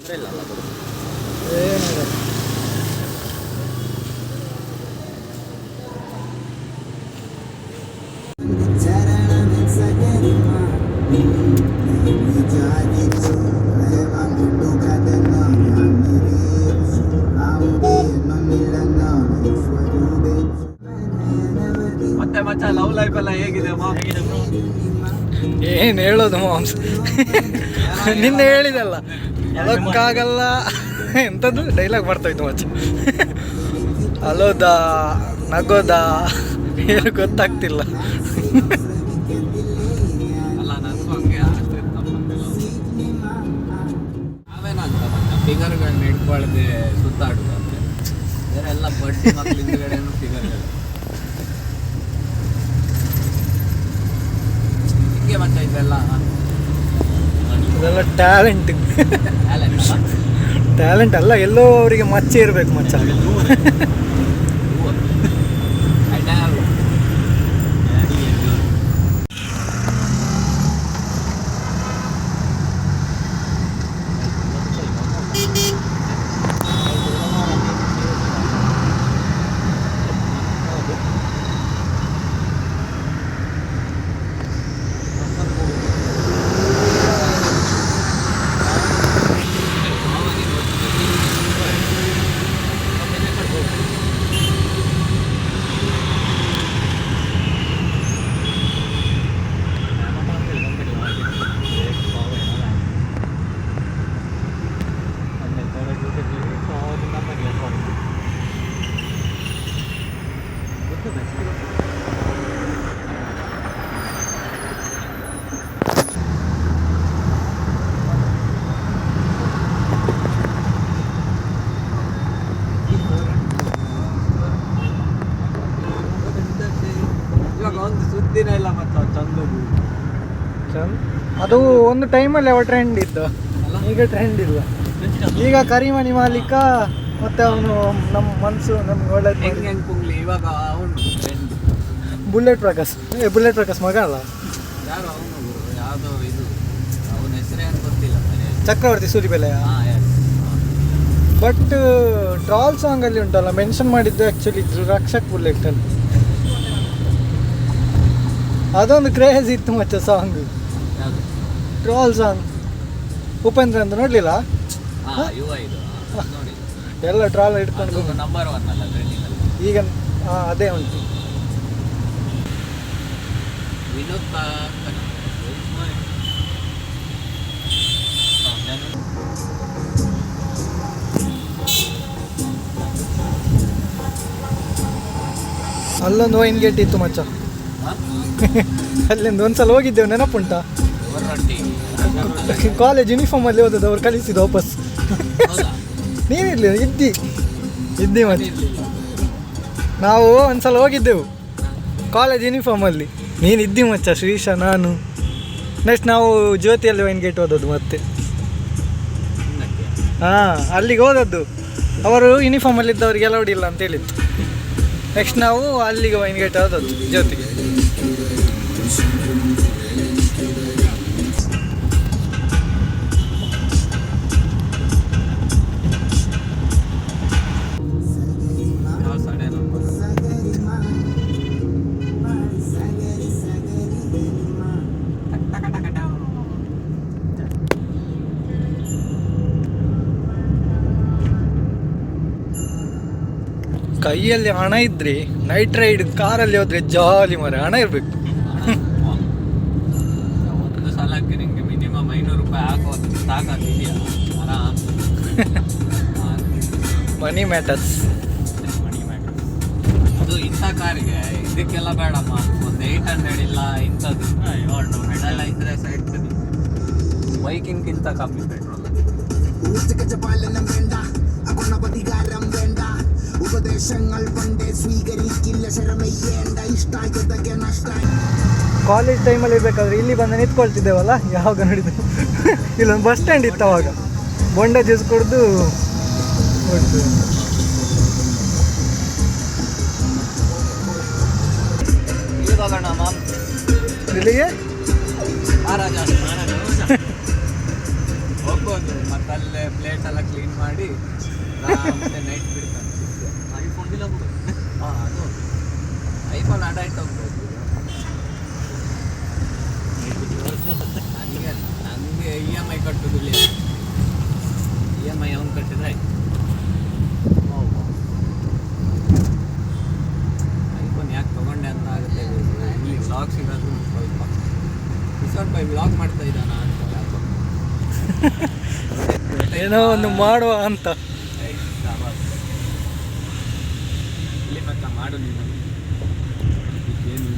ಮತ್ತೆ ಮಚ್ಚ love life ಎಲ್ಲ ಹೇಗಿದೆ? ಏನು ಹೇಳೋದು ಮಾಂಸ, ನಿನ್ನೆ ಹೇಳಿದಲ್ಲ ಅದಕ್ಕಾಗಲ್ಲ ಎಂಥದ್ದು ಡೈಲಾಗ್ ಬರ್ತಾಯಿತ್ತು ಮಚ್ಚ. ಅಲೋದಾ ನಗೋದಾ ಏನು ಗೊತ್ತಾಗ್ತಿಲ್ಲ. ಅಲ್ಲ ನನಗೂ ಹಂಗೆ ನಾವೇನಂತ ಫಿಗರ್ಗಳನ್ನ ಇಟ್ಕೊಳ್ದೆ ಸುತ್ತಾಡುದು ಅಂದ್ರೆ ಬೇರೆ ಎಲ್ಲ ಬಡ್ಡಿ ಮಕ್ಳು ಹಿಂದ್ಗಡೆನೂ ಫಿಗರ್ಗಳು ಹಿಂಗೆ ಮತ್ತೆ ಇದೆಲ್ಲ ಇದೆಲ್ಲ ಟ್ಯಾಲೆಂಟ್ ಅಲ್ಲ, ಎಲ್ಲೋ ಅವರಿಗೆ ಮಚ್ಚೆ ಇರಬೇಕು ಮಚ್ಚ. ಸುದ್ದಿನ ಇಲ್ಲ ಮತ್ತೆ ಚಂದದು ಅದು ಒಂದು ಟೈಮಲ್ಲಿ ಅವ ಟ್ರೆಂಡ್ ಇತ್ತು, ಈಗ ಟ್ರೆಂಡ್ ಇಲ್ಲ. ಈಗ ಕರಿಮಣಿ ಮಾಲೀಕ ಮತ್ತೆ ಅವನು ನಮ್ಮ ಮನಸ್ಸು ನಮ್ಗೆ ಒಳ್ಳೇದು ಇವಾಗ ಅವನು ಬುಲೆಟ್ ಪ್ರಕಾಶ್ ಮಗ ಅಲ್ಲ ಯಾರು ಅವನು ಯಾವುದೋ ಇದು ಅವನ ಹೆಸರೇನು ಗೊತ್ತಿಲ್ಲ, ಚಕ್ರವರ್ತಿ ಸೂಲಿಬೆಲೆ. ಬಟ್ ಟ್ರಾಲ್ ಸಾಂಗಲ್ಲಿ ಉಂಟಲ್ಲ ಮೆನ್ಷನ್ ಮಾಡಿದ್ದು ಆ್ಯಕ್ಚುಲಿ ರಕ್ಷಕ್ ಬುಲೆಟ್ ಅಂತ. ಅದೊಂದು ಕ್ರೇಜ್ ಇತ್ತು ಮತ್ತೆ ಸಾಂಗ್, ಟ್ರಾಲ್ ಸಾಂಗ್. ಉಪೇಂದ್ರ ಅಂತ ನೋಡಲಿಲ್ಲ, ಎಲ್ಲ ಟ್ರಾಲ್ ಇಟ್ಕೊಂಡು ನಂಬರ್ 1 ಅಲ್ಲ ಈಗ. ಅದೇ ಉಂಟು. ಅಲ್ಲೊಂದು ವೈನ್ ಗೇಟ್ ಇತ್ತು ಮಚ್ಚ, ಅಲ್ಲಿಂದ ಒಂದ್ಸಲ ಹೋಗಿದ್ದೇವೆ, ನೆನಪುಂಟಾ? ಕಾಲೇಜ್ ಯೂನಿಫಾರ್ಮಲ್ಲಿ ಹೋದದ್ದು, ಅವ್ರು ಕಳಿಸಿದ್ದು ವಾಪಸ್. ನೀನಿರ್ಲಿ ಇದ್ದಿ ಮತ್ತೆ ನಾವು ಒಂದ್ಸಲ ಹೋಗಿದ್ದೆವು ಕಾಲೇಜ್ ಯೂನಿಫಾರ್ಮಲ್ಲಿ, ನೀನು ಇದ್ದಿ ಮಚ್ಚ, ಶ್ರೀಶ ನಾನು. ನೆಕ್ಸ್ಟ್ ನಾವು ಜ್ಯೋತಿಯಲ್ಲಿ ವೈನ್ ಗೇಟ್ ಹೋದದ್ದು ಮತ್ತೆ. ಅಲ್ಲಿಗೆ ಹೋದದ್ದು, ಅವರು ಯೂನಿಫಾರ್ಮಲ್ಲಿ ಇದ್ದವ್ರಿಗೆ ಅಲೌಡ್ ಇಲ್ಲ ಅಂತ ಹೇಳಿತ್ತು. ನೆಕ್ಸ್ಟ್ ನಾವು ಅಲ್ಲಿಗೆ ವೈನ್ ಗೇಟ್ ಹೋದದ್ದು ಜ್ಯೋತಿಗೆ. ಕೈಯಲ್ಲಿ ಹಣ ಇದ್ರೆ ನೈಟ್ ರೈಡ್ ಕಾರಲ್ಲಿ ಹೋದ್ರೆ ಜಾಲಿ ಮರೆ, ಹಣ ಇರಬೇಕು. ಒಂದು ಸಲಕ್ಕೆ ನಿಮಗೆ ಮಿನಿಮಮ್ 500 ರೂಪಾಯಿ ಹಾಕುವಂತ ಸಾಕಾಗಿದೆಯಾ? ಮನಿ ಮ್ಯಾಟರ್ಸ್. ಅದು ಇಂಥ ಕಾರಿಗೆ ಇದಕ್ಕೆಲ್ಲ ಬೇಡಮ್ಮ, ಒಂದು 800 ಇಲ್ಲ ಇಂಥದ್ದು 700 ಎಲ್ಲ ಇದ್ರೆ ಸೈಡ್ ബൈക്കിൻകിಂತ കമ്മി പെട്രോൾ. ಕಾಲೇಜ್ ಟೈಮಲ್ಲಿ ಇರಬೇಕಾದ್ರೆ ಇಲ್ಲಿ ಬಂದು ನಿಂತ್ಕೊಳ್ತಿದ್ದೇವಲ್ಲ, ಯಾವಾಗ ನೋಡಿದ್ದು ಇಲ್ಲೊಂದು ಬಸ್ ಸ್ಟ್ಯಾಂಡ್ ಇತ್ತು, ಅವಾಗ ಬೊಂಡ ಜ್ಯೂಸ್ ಕುಡಿದು ಇಲ್ಲಿಗೆ ತಿನ್ಬೋದು ಮತ್ತೆ ಅಲ್ಲೇ ಪ್ಲೇಟ್ ಎಲ್ಲ ಕ್ಲೀನ್ ಮಾಡಿ ಮತ್ತೆ ನೈಟ್ ಬಿಡ್ತಾನೆ. ಐಫೋನ್ ಇಲ್ಲ ಅದು ಐಫೋನ್ ಅಡಾಯ್ತು ಹೋಗ್ಬೋದು. ನನಗೆ EMI ಕಟ್ಟೋದಿಲ್ಲ. EMI ಅವ್ನು ಕಟ್ಟಿದ್ರೆ ಐಫೋನ್ ಯಾಕೆ ತೊಗೊಂಡೆ ಅಂತ ಆಗುತ್ತೆ. ಇಲ್ಲಿ ವ್ಲಾಗ್ ಸಿಗೋದು ಸ್ವಲ್ಪ ರಿಸಾರ್ಟ್ ಬೈ ವ್ಲಾಗ್ ಮಾಡ್ತಾ ಇದ್ದಾನ ಅಂತ ಏನೋ ಒಂದು ಮಾಡುವ ಅಂತ. ಇಲ್ಲಿ ಮಕ್ಕ ಮಾಡು ನೀನು ಏನು